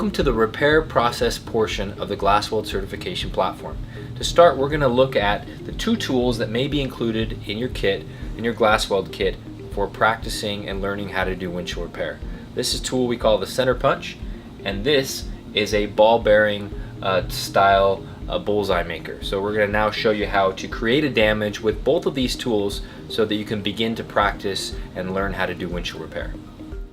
Welcome to the repair process portion of the Glassweld certification platform. To start, we're going to look at the two tools that may be included in your kit, in your Glassweld kit, for practicing and learning how to do windshield repair. This is a tool we call the center punch, and this is a ball bearing style bullseye maker. So we're going to now show you how to create a damage with both of these tools so that you can begin to practice and learn how to do windshield repair.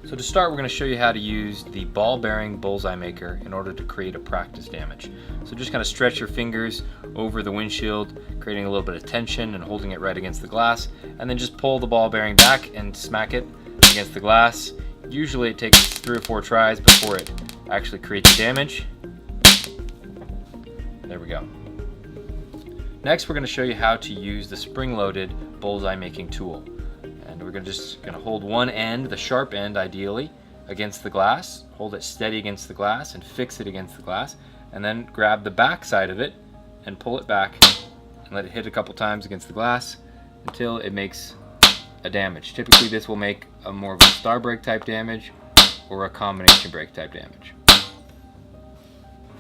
So to start, we're going to show you how to use the ball bearing bullseye maker in order to create a practice damage. So just kind of stretch your fingers over the windshield, creating a little bit of tension and holding it right against the glass, and then just pull the ball bearing back and smack it against the glass. Usually it takes 3 or 4 tries before it actually creates damage. There we go. Next, we're going to show you how to use the spring-loaded bullseye making tool. And we're just going to hold one end, the sharp end ideally, against the glass, hold it steady against the glass and fix it against the glass, and then grab the back side of it and pull it back and let it hit a couple times against the glass until it makes a damage. Typically this will make a more of a star break type damage or a combination break type damage.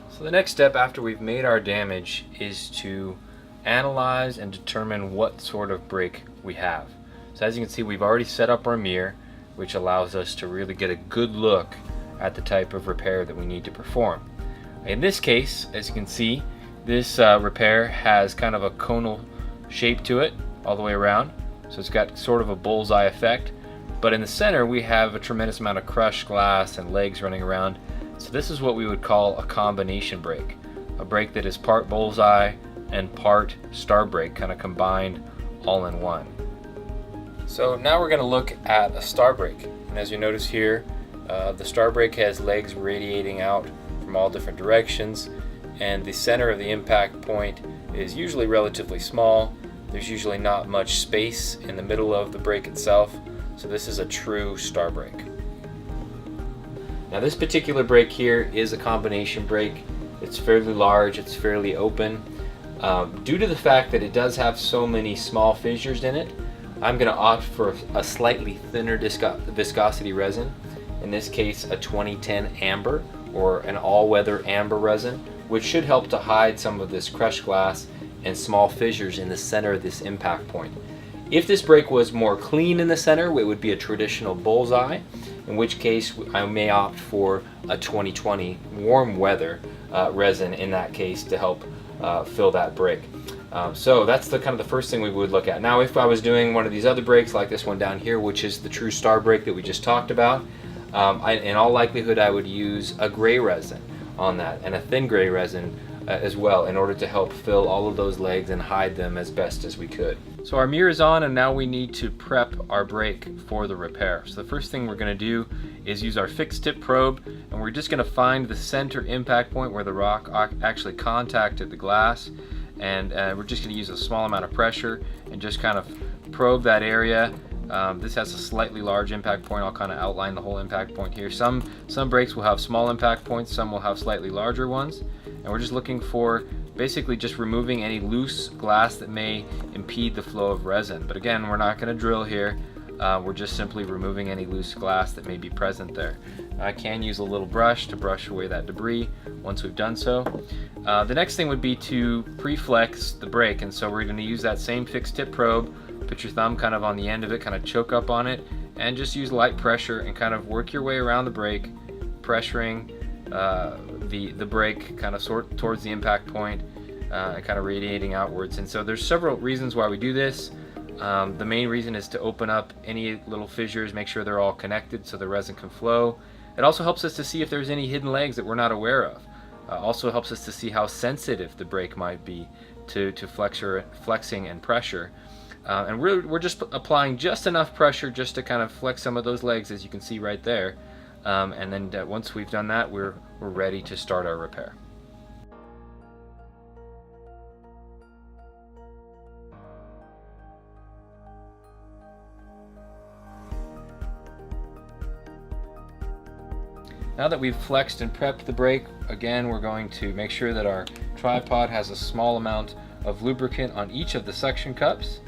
So the next step after we've made our damage is to analyze and determine what sort of break we have. So as you can see, we've already set up our mirror, which allows us to really get a good look at the type of repair that we need to perform. In this case, as you can see, this repair has kind of a conal shape to it all the way around. So it's got sort of a bullseye effect. But in the center, we have a tremendous amount of crushed glass and legs running around. So this is what we would call a combination break. A break that is part bullseye and part star break, kind of combined all in one. So now we're going to look at a star break, and as you notice here, the star break has legs radiating out from all different directions, and the center of the impact point is usually relatively small. There's usually not much space in the middle of the break itself, so this is a true star break. Now this particular break here is a combination break. It's fairly large, it's fairly open. Due to the fact that it does have so many small fissures in it, I'm going to opt for a slightly thinner viscosity resin, in this case a 2010 amber or an all-weather amber resin, which should help to hide some of this crushed glass and small fissures in the center of this impact point. If this break was more clean in the center, it would be a traditional bullseye, in which case I may opt for a 2020 warm weather resin in that case to help fill that break. So that's the kind of the first thing we would look at. Now if I was doing one of these other breaks like this one down here, which is the true star break that we just talked about, in all likelihood I would use a gray resin on that, and a thin gray resin as well, in order to help fill all of those legs and hide them as best as we could. So our mirror is on, and now we need to prep our break for the repair. So the first thing we're going to do is use our fixed tip probe, and we're just going to find the center impact point where the rock actually contacted the glass. And we're just going to use a small amount of pressure and just kind of probe that area. This has a slightly large impact point. I'll kind of outline the whole impact point here. Some breaks will have small impact points, some will have slightly larger ones. And we're just looking for basically just removing any loose glass that may impede the flow of resin. But again, we're not going to drill here. We're just simply removing any loose glass that may be present there. I can use a little brush to brush away that debris once we've done so. The next thing would be to pre-flex the break, and so we're going to use that same fixed tip probe. Put your thumb kind of on the end of it, kind of choke up on it, and just use light pressure and kind of work your way around the break, pressuring the break kind of towards the impact point, and kind of radiating outwards. And so there's several reasons why we do this. The main reason is to open up any little fissures, make sure they're all connected so the resin can flow. It also helps us to see if there's any hidden legs that we're not aware of. Also helps us to see how sensitive the break might be to flexing and pressure. And we're just applying just enough pressure just to kind of flex some of those legs, as you can see right there. And then once we've done that, we're ready to start our repair. Now that we've flexed and prepped the break, again we're going to make sure that our tripod has a small amount of lubricant on each of the suction cups.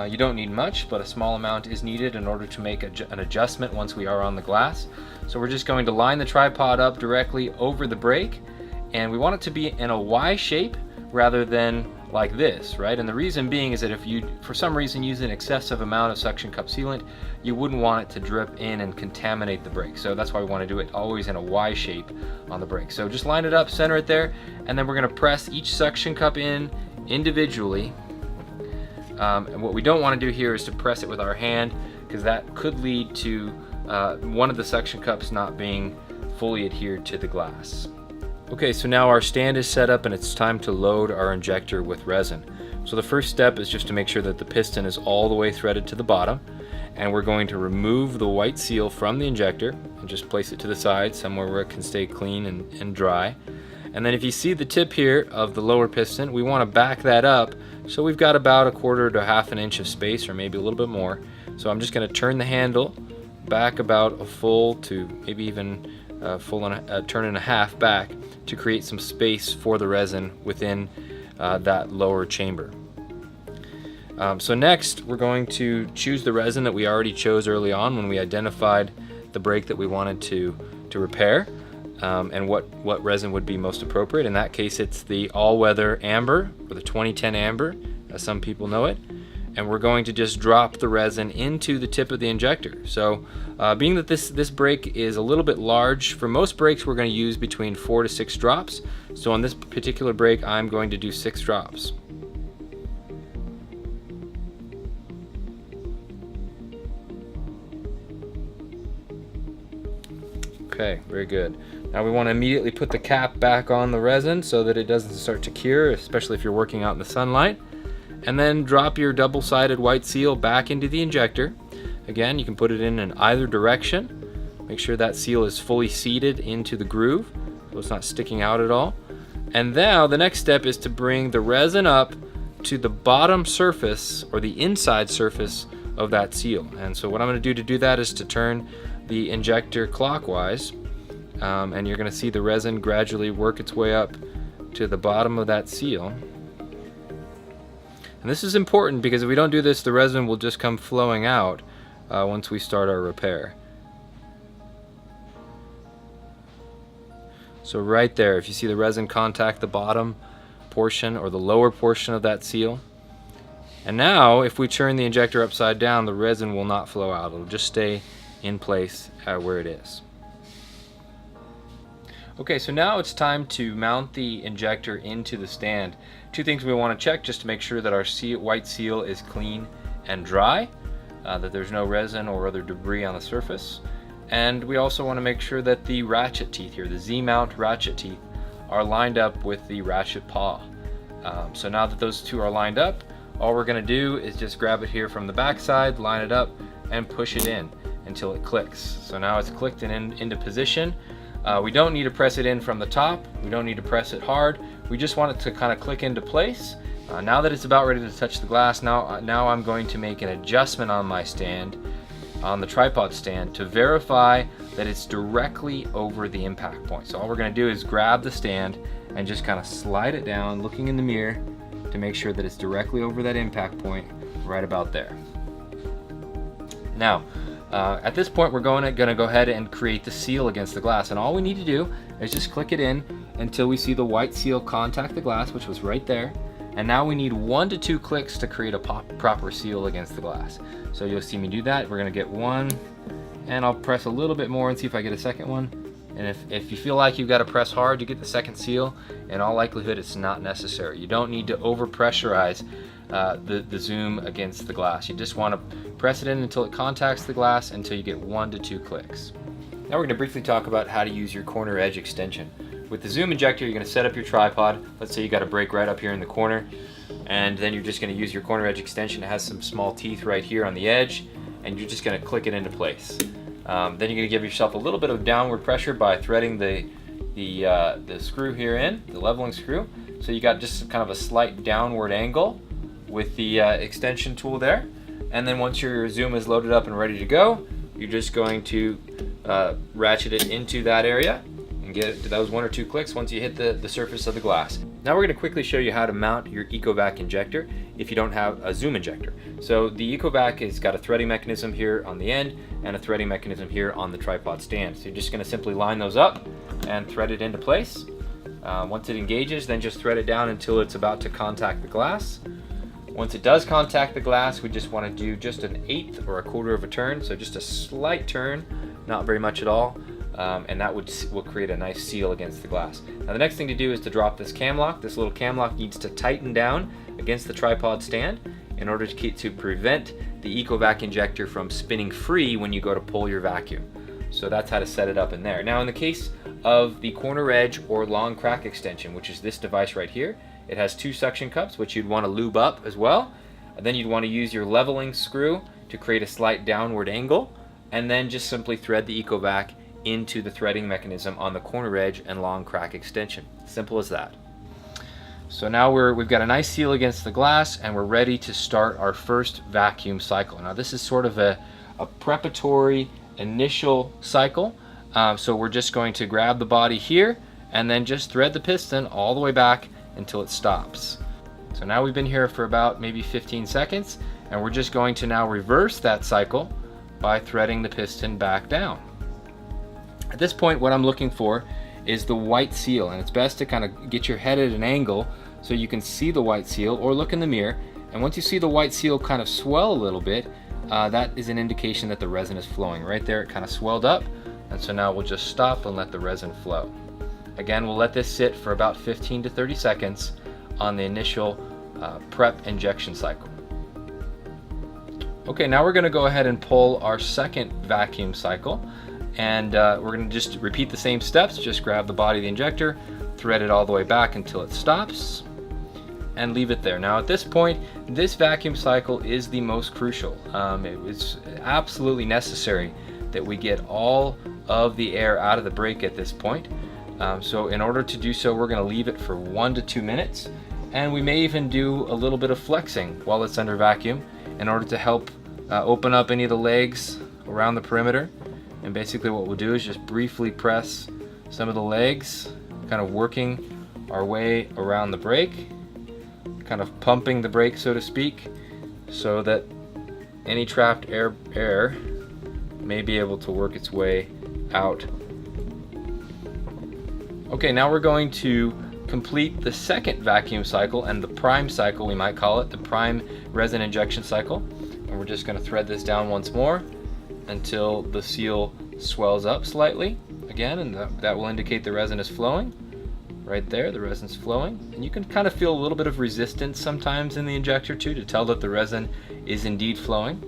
You don't need much, but a small amount is needed in order to make an adjustment once we are on the glass. So we're just going to line the tripod up directly over the brake, and we want it to be in a Y shape rather than like this, right? And the reason being is that if you, for some reason, use an excessive amount of suction cup sealant, you wouldn't want it to drip in and contaminate the brake. So that's why we want to do it always in a Y shape on the brake. So just line it up, center it there, and then we're going to press each suction cup in individually. And what we don't want to do here is to press it with our hand, because that could lead to one of the suction cups not being fully adhered to the glass. Okay, so now our stand is set up and it's time to load our injector with resin. So the first step is just to make sure that the piston is all the way threaded to the bottom, and we're going to remove the white seal from the injector and just place it to the side somewhere where it can stay clean and dry. And then if you see the tip here of the lower piston, we want to back that up so we've got about 1/4 to 1/2 inch of space, or maybe a little bit more. So I'm just going to turn the handle back about a full to maybe even a turn and a half back to create some space for the resin within that lower chamber. So next we're going to choose the resin that we already chose early on when we identified the brake that we wanted to repair, and what resin would be most appropriate. In that case, it's the all-weather amber, or the 2010 amber as some people know it. And we're going to just drop the resin into the tip of the injector. So being that this brake is a little bit large, for most brakes we're going to use between 4 to 6 drops. So on this particular brake I'm going to do 6 drops. Okay, very good. Now we want to immediately put the cap back on the resin so that it doesn't start to cure, especially if you're working out in the sunlight. And then drop your double-sided white seal back into the injector. Again, you can put it in either direction. Make sure that seal is fully seated into the groove so it's not sticking out at all. And now the next step is to bring the resin up to the bottom surface, or the inside surface of that seal. And so what I'm going to do that is to turn the injector clockwise, and you're going to see the resin gradually work its way up to the bottom of that seal. And this is important because if we don't do this, the resin will just come flowing out once we start our repair. So right there, if you see the resin contact the bottom portion or the lower portion of that seal. And now if we turn the injector upside down, the resin will not flow out. It'll just stay in place where it is. Okay, so now it's time to mount the injector into the stand. Two things we want to check just to make sure that our white seal is clean and dry, that there's no resin or other debris on the surface. And we also want to make sure that the ratchet teeth here, the Z-mount ratchet teeth, are lined up with the ratchet paw. So now that those two are lined up, all we're going to do is just grab it here from the back side, line it up, and push it in until it clicks. So now it's clicked and into position. We don't need to press it in from the top. We don't need to press it hard. We just want it to kind of click into place. Now that it's about ready to touch the glass, now I'm going to make an adjustment on my stand, on the tripod stand, to verify that it's directly over the impact point. So all we're going to do is grab the stand and just kind of slide it down, looking in the mirror to make sure that it's directly over that impact point, right about there. Now, at this point, we're going to go ahead and create the seal against the glass, and all we need to do is just click it in until we see the white seal contact the glass, which was right there. And now we need 1 to 2 clicks to create a proper seal against the glass. So you'll see me do that. We're going to get 1, and I'll press a little bit more and see if I get a second one. And if you feel like you've got to press hard to get the second seal, in all likelihood it's not necessary. You don't need to over pressurize the zoom against the glass. You just want to press it in until it contacts the glass until you get 1 to 2 clicks. Now we're going to briefly talk about how to use your corner edge extension. With the zoom injector, you're going to set up your tripod. Let's say you got a brake right up here in the corner, and then you're just going to use your corner edge extension. It has some small teeth right here on the edge, and you're just going to click it into place. Then you're going to give yourself a little bit of downward pressure by threading the screw here in, the leveling screw. So you got just kind of a slight downward angle with the extension tool there. And then once your zoom is loaded up and ready to go, you're just going to ratchet it into that area and get those 1 or 2 clicks once you hit the surface of the glass. Now we're going to quickly show you how to mount your EcoVac injector if you don't have a zoom injector. So the EcoVac has got a threading mechanism here on the end and a threading mechanism here on the tripod stand. So you're just going to simply line those up and thread it into place. Once it engages, then just thread it down until it's about to contact the glass. Once it does contact the glass, we just want to do just an 1/8 or 1/4 of a turn, so just a slight turn, not very much at all, and that will create a nice seal against the glass. Now the next thing to do is to drop this cam lock. This little cam lock needs to tighten down against the tripod stand in order to prevent the EcoVac injector from spinning free when you go to pull your vacuum. So that's how to set it up in there. Now in the case of the corner edge or long crack extension, which is this device right here, it has 2 suction cups, which you'd want to lube up as well. And then you'd want to use your leveling screw to create a slight downward angle, and then just simply thread the EcoVac into the threading mechanism on the corner edge and long crack extension. Simple as that. So now we've got a nice seal against the glass, and we're ready to start our first vacuum cycle. Now this is sort of a preparatory initial cycle. So we're just going to grab the body here and then just thread the piston all the way back until it stops. So now we've been here for about maybe 15 seconds, and we're just going to now reverse that cycle by threading the piston back down. At this point, what I'm looking for is the white seal, and it's best to kind of get your head at an angle so you can see the white seal, or look in the mirror, and once you see the white seal kind of swell a little bit, that is an indication that the resin is flowing. Right there it kind of swelled up, and so now we'll just stop and let the resin flow. Again, we'll let this sit for about 15 to 30 seconds on the initial prep injection cycle. Okay, now we're going to go ahead and pull our second vacuum cycle, and we're going to just repeat the same steps. Just grab the body of the injector, thread it all the way back until it stops, and leave it there. Now at this point, this vacuum cycle is the most crucial. It's absolutely necessary that we get all of the air out of the brake at this point. So in order to do so, we're going to leave it for 1 to 2 minutes, and we may even do a little bit of flexing while it's under vacuum in order to help open up any of the legs around the perimeter. And basically what we'll do is just briefly press some of the legs, kind of working our way around the brake, kind of pumping the brake, so to speak, so that any trapped air may be able to work its way out. Okay, now we're going to complete the second vacuum cycle, and the prime cycle, we might call it, the prime resin injection cycle. And we're just going to thread this down once more until the seal swells up slightly again, and that will indicate the resin is flowing. Right there, the resin's flowing, and you can kind of feel a little bit of resistance sometimes in the injector too, to tell that the resin is indeed flowing.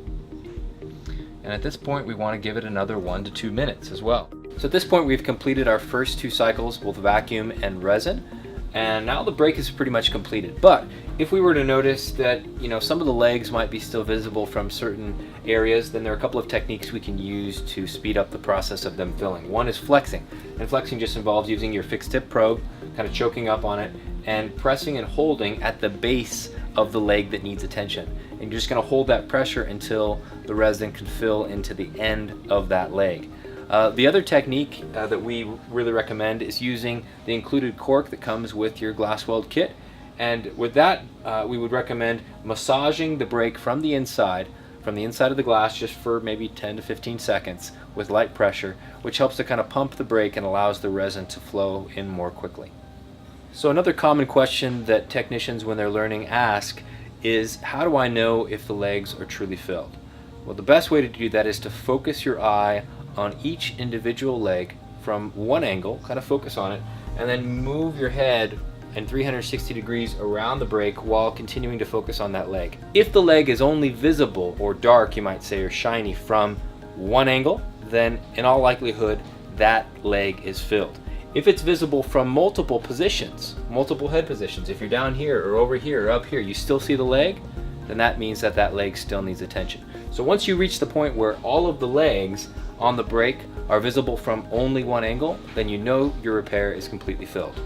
And at this point, we want to give it another 1 to 2 minutes as well. So at this point, we've completed our first 2 cycles, both vacuum and resin, and now the brake is pretty much completed. But if we were to notice that, some of the legs might be still visible from certain areas, then there are a couple of techniques we can use to speed up the process of them filling. One is flexing, and flexing just involves using your fixed tip probe, kind of choking up on it, and pressing and holding at the base of the leg that needs attention. And you're just going to hold that pressure until the resin can fill into the end of that leg. The other technique that we really recommend is using the included cork that comes with your glass weld kit. And with that, we would recommend massaging the brake from the inside of the glass, just for maybe 10 to 15 seconds with light pressure, which helps to kind of pump the brake and allows the resin to flow in more quickly. So another common question that technicians, when they're learning, ask is, how do I know if the legs are truly filled? Well, the best way to do that is to focus your eye on each individual leg from one angle, kind of focus on it, and then move your head in 360 degrees around the brake while continuing to focus on that leg. If the leg is only visible, or dark you might say, or shiny from one angle, then in all likelihood that leg is filled. If it's visible from multiple positions, multiple head positions, if you're down here or over here or up here, you still see the leg, then that means that that leg still needs attention. So once you reach the point where all of the legs on the brake are visible from only one angle, then you know your repair is completely filled.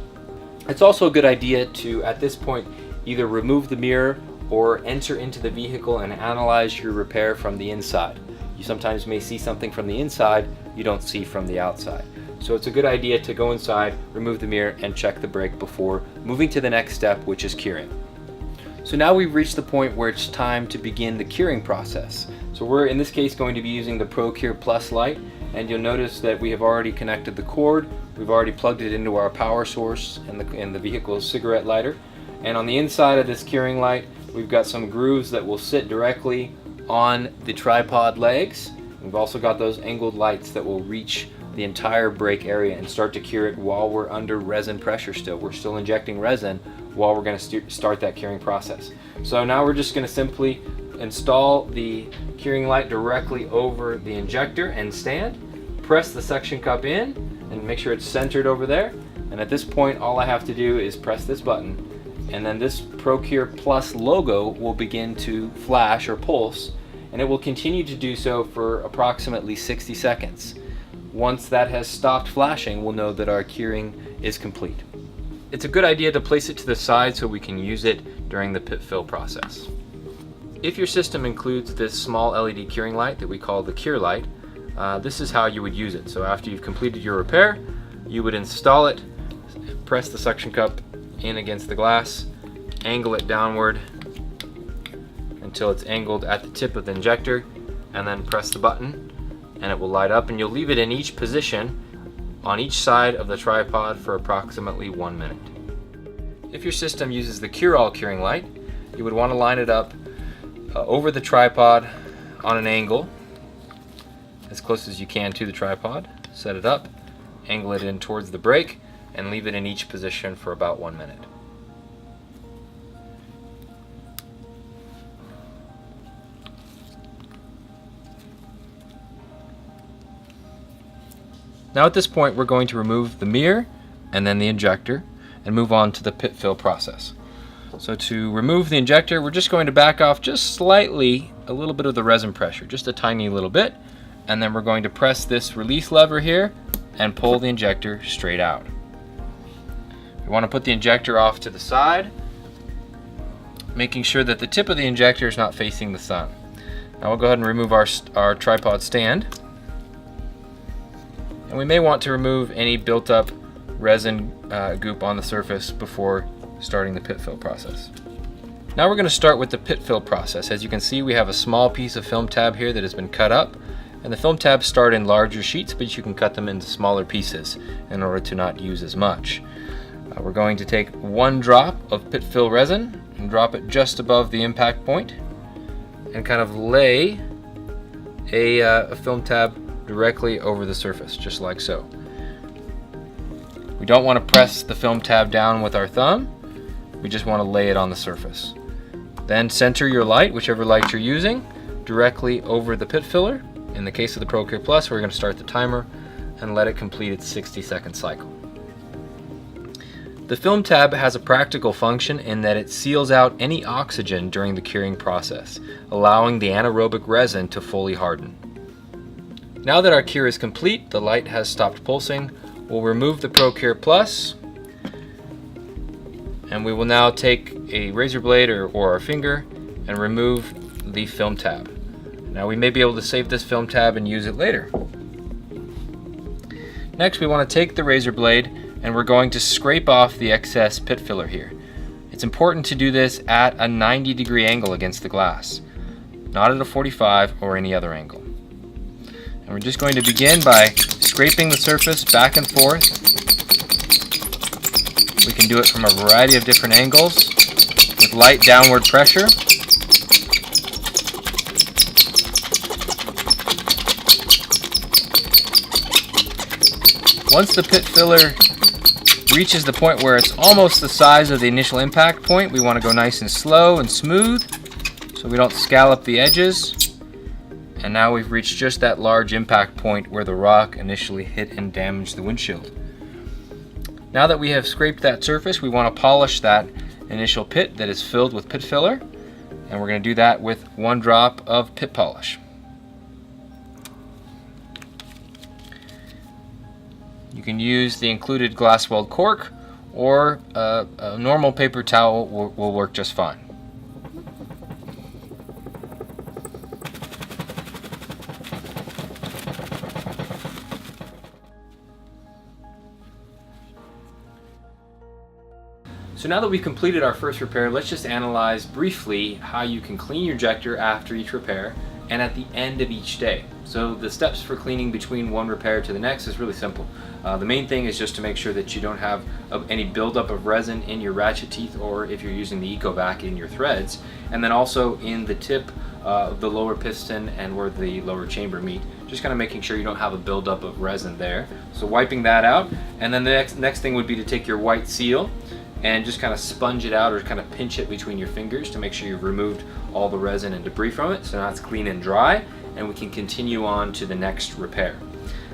It's also a good idea to, at this point, either remove the mirror or enter into the vehicle and analyze your repair from the inside. You sometimes may see something from the inside you don't see from the outside. So it's a good idea to go inside, remove the mirror, and check the brake before moving to the next step, which is curing. So now we've reached the point where it's time to begin the curing process. So we're in this case going to be using the ProCure Plus light, and you'll notice that we have already connected the cord. We've already plugged it into our power source in the vehicle's cigarette lighter. And on the inside of this curing light, we've got some grooves that will sit directly on the tripod legs. We've also got those angled lights that will reach the entire brake area and start to cure it while we're under resin pressure still. We're still injecting resin while we're going to start that curing process. So now we're just going to simply install the curing light directly over the injector and stand, press the suction cup in and make sure it's centered over there. And at this point, all I have to do is press this button, and then this ProCure Plus logo will begin to flash or pulse, and it will continue to do so for approximately 60 seconds. Once that has stopped flashing, we'll know that our curing is complete. It's a good idea to place it to the side so we can use it during the pit fill process. If your system includes this small LED curing light that we call the cure light, this is how you would use it. So after you've completed your repair, you would install it, press the suction cup in against the glass, angle it downward until it's angled at the tip of the injector, and then press the button and it will light up, and you'll leave it in each position on each side of the tripod for approximately 1 minute. If your system uses the Cure-All curing light, you would want to line it up over the tripod on an angle as close as you can to the tripod. Set it up, angle it in towards the brake, and leave it in each position for about 1 minute. Now at this point, we're going to remove the mirror and then the injector and move on to the pit fill process. So to remove the injector, we're just going to back off just slightly a little bit of the resin pressure, just a tiny little bit, and then we're going to press this release lever here and pull the injector straight out. We want to put the injector off to the side, making sure that the tip of the injector is not facing the sun. Now we'll go ahead and remove our tripod stand. And we may want to remove any built up resin goop on the surface before starting the pit fill process. Now we're going to start with the pit fill process. As you can see, we have a small piece of film tab here that has been cut up, and the film tabs start in larger sheets, but you can cut them into smaller pieces in order to not use as much. We're going to take 1 drop of pit fill resin and drop it just above the impact point and kind of lay a film tab directly over the surface, just like so. We don't want to press the film tab down with our thumb, we just want to lay it on the surface. Then center your light, whichever light you're using, directly over the pit filler. In the case of the ProCure Plus, we're going to start the timer and let it complete its 60-second cycle. The film tab has a practical function in that it seals out any oxygen during the curing process, allowing the anaerobic resin to fully harden. Now that our cure is complete, the light has stopped pulsing, we'll remove the ProCure Plus, and we will now take a razor blade or our finger and remove the film tab. Now we may be able to save this film tab and use it later. Next, we want to take the razor blade and we're going to scrape off the excess pit filler here. It's important to do this at a 90-degree angle against the glass, not at a 45 or any other angle. And we're just going to begin by scraping the surface back and forth. We can do it from a variety of different angles with light downward pressure. Once the pit filler reaches the point where it's almost the size of the initial impact point, we want to go nice and slow and smooth so we don't scallop the edges. And now we've reached just that large impact point where the rock initially hit and damaged the windshield. Now that we have scraped that surface, we want to polish that initial pit that is filled with pit filler, and we're going to do that with 1 drop of pit polish. You can use the included glass weld cork, or a normal paper towel will work just fine. So now that we've completed our first repair, let's just analyze briefly how you can clean your injector after each repair and at the end of each day. So the steps for cleaning between one repair to the next is really simple. The main thing is just to make sure that you don't have any buildup of resin in your ratchet teeth, or if you're using the EcoVac, in your threads, and then also in the tip of the lower piston and where the lower chamber meet. Just kind of making sure you don't have a buildup of resin there. So wiping that out, and then the next thing would be to take your white seal and just kind of sponge it out or kind of pinch it between your fingers to make sure you've removed all the resin and debris from it. So now it's clean and dry, and we can continue on to the next repair.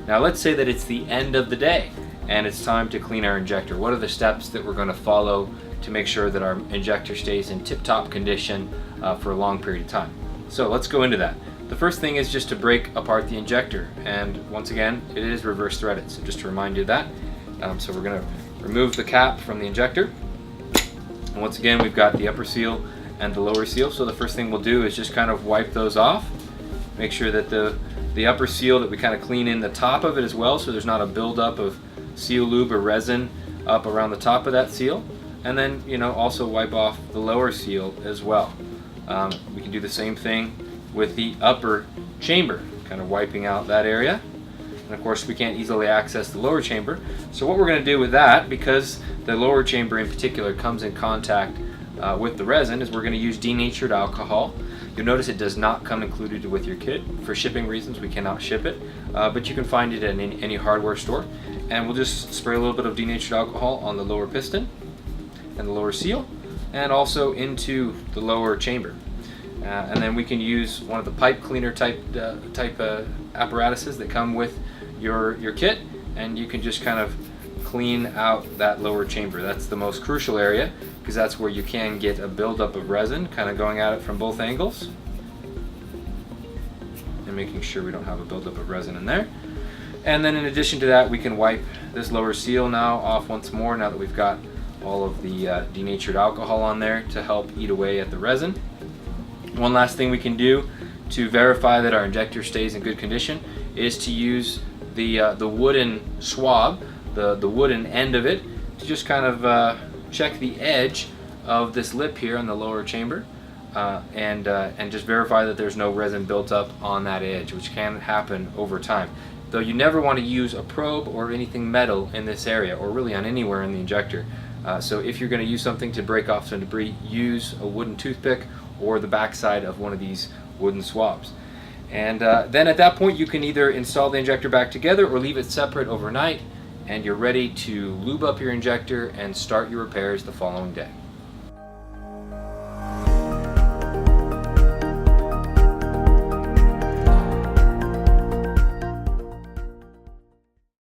Now let's say that it's the end of the day and it's time to clean our injector. What are the steps that we're going to follow to make sure that our injector stays in tip-top condition for a long period of time? So let's go into that. The first thing is just to break apart the injector, and once again it is reverse threaded, so just to remind you of that. So we're going to remove the cap from the injector, and once again we've got the upper seal and the lower seal. So the first thing we'll do is just kind of wipe those off, make sure that the upper seal, that we kind of clean in the top of it as well, so there's not a buildup of seal lube or resin up around the top of that seal, and then also wipe off the lower seal as well. We can do the same thing with the upper chamber, kind of wiping out that area. And of course we can't easily access the lower chamber, so what we're going to do with that, because the lower chamber in particular comes in contact with the resin, is we're going to use denatured alcohol. You'll notice it does not come included with your kit. For shipping reasons we cannot ship it, but you can find it in any hardware store. And we'll just spray a little bit of denatured alcohol on the lower piston and the lower seal, and also into the lower chamber. And then we can use one of the pipe cleaner type apparatuses that come with your kit, and you can just kind of clean out that lower chamber. That's the most crucial area, because that's where you can get a buildup of resin kind of going at it from both angles, and making sure we don't have a buildup of resin in there. And then in addition to that, we can wipe this lower seal now off once more, now that we've got all of the denatured alcohol on there to help eat away at the resin. One last thing we can do to verify that our injector stays in good condition is to use the wooden swab, the wooden end of it, to just kind of check the edge of this lip here on the lower chamber, and just verify that there's no resin built up on that edge, which can happen over time. Though you never want to use a probe or anything metal in this area, or really on anywhere in the injector. So if you're going to use something to break off some debris, use a wooden toothpick or the backside of one of these wooden swabs. And then at that point you can either install the injector back together or leave it separate overnight, and you're ready to lube up your injector and start your repairs the following day.